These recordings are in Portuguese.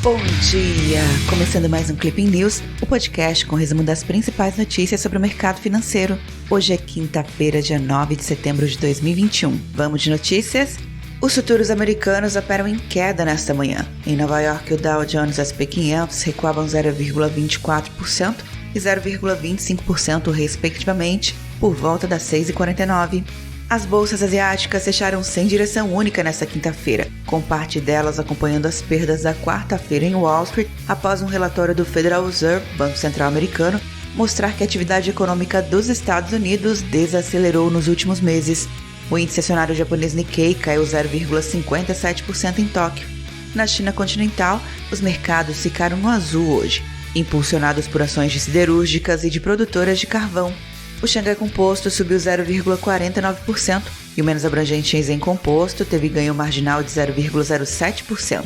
Bom dia! Começando mais um Clipping News, o podcast com resumo das principais notícias sobre o mercado financeiro. Hoje é quinta-feira, dia 9 de setembro de 2021. Vamos de notícias? Os futuros americanos operam em queda nesta manhã. Em Nova York, o Dow Jones e o S&P 500 recuavam 0,24% e 0,25% respectivamente, por volta das 6h49. As bolsas asiáticas fecharam sem direção única nesta quinta-feira, com parte delas acompanhando as perdas da quarta-feira em Wall Street, após um relatório do Federal Reserve, Banco Central Americano, mostrar que a atividade econômica dos Estados Unidos desacelerou nos últimos meses. O índice acionário japonês Nikkei caiu 0,57% em Tóquio. Na China continental, os mercados ficaram no azul hoje, impulsionados por ações de siderúrgicas e de produtoras de carvão. O Xangai Composto subiu 0,49% e o menos abrangente Shenzhen Composto teve ganho marginal de 0,07%.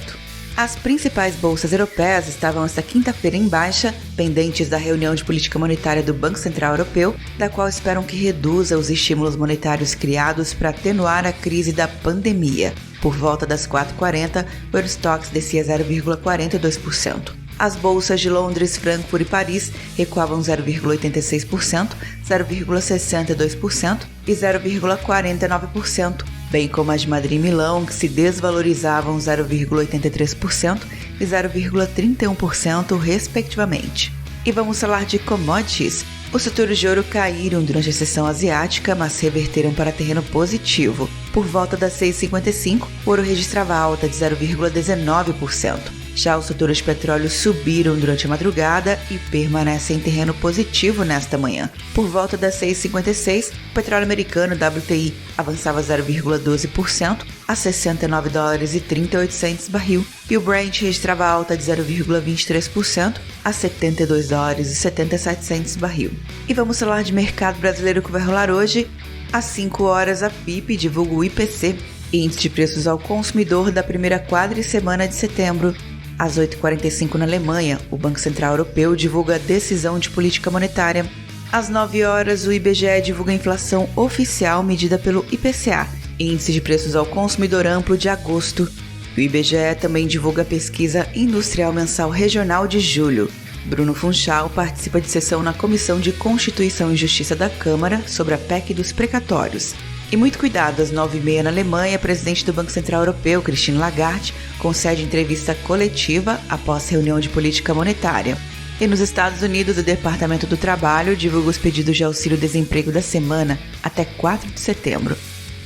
As principais bolsas europeias estavam esta quinta-feira em baixa, pendentes da reunião de política monetária do Banco Central Europeu, da qual esperam que reduza os estímulos monetários criados para atenuar a crise da pandemia. Por volta das 4h40, o Eurostoxx descia 0,42%. As bolsas de Londres, Frankfurt e Paris recuavam 0,86%, 0,62% e 0,49%, bem como as de Madrid e Milão, que se desvalorizavam 0,83% e 0,31%, respectivamente. E vamos falar de commodities. Os futuros de ouro caíram durante a sessão asiática, mas reverteram para terreno positivo. Por volta das 6h55, o ouro registrava alta de 0,19%. Já os futuros de petróleo subiram durante a madrugada e permanecem em terreno positivo nesta manhã. Por volta das 6h56, o petróleo americano WTI avançava 0,12% a $69,38 barril e o Brent registrava alta de 0,23% a $72,77 barril. E vamos falar de mercado brasileiro que vai rolar hoje. Às 5 horas, a PIB divulga o IPC, Índice de Preços ao Consumidor da primeira quadricemana de setembro. Às 8h45 na Alemanha, o Banco Central Europeu divulga a decisão de política monetária. Às 9 horas, o IBGE divulga a inflação oficial medida pelo IPCA, Índice de Preços ao Consumidor Amplo de agosto. O IBGE também divulga a pesquisa industrial mensal regional de julho. Bruno Funchal participa de sessão na Comissão de Constituição e Justiça da Câmara sobre a PEC dos precatórios. E muito cuidado, às 9h30 na Alemanha, a presidente do Banco Central Europeu, Christine Lagarde, concede entrevista coletiva após reunião de política monetária. E nos Estados Unidos, o Departamento do Trabalho divulga os pedidos de auxílio-desemprego da semana até 4 de setembro.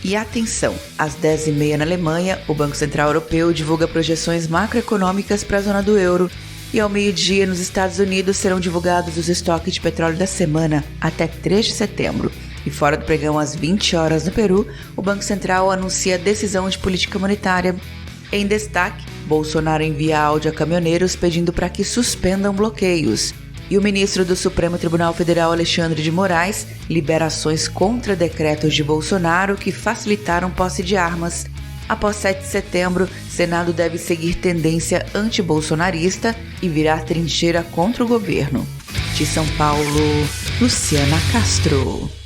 E atenção, às 10h30 na Alemanha, o Banco Central Europeu divulga projeções macroeconômicas para a zona do euro. E ao meio-dia, nos Estados Unidos, serão divulgados os estoques de petróleo da semana até 3 de setembro. E fora do pregão, às 20 horas no Peru, o Banco Central anuncia a decisão de política monetária. Em destaque, Bolsonaro envia áudio a caminhoneiros pedindo para que suspendam bloqueios. E o ministro do Supremo Tribunal Federal, Alexandre de Moraes, libera ações contra decretos de Bolsonaro que facilitaram posse de armas. Após 7 de setembro, Senado deve seguir tendência anti-bolsonarista e virar trincheira contra o governo. De São Paulo, Luciana Castro.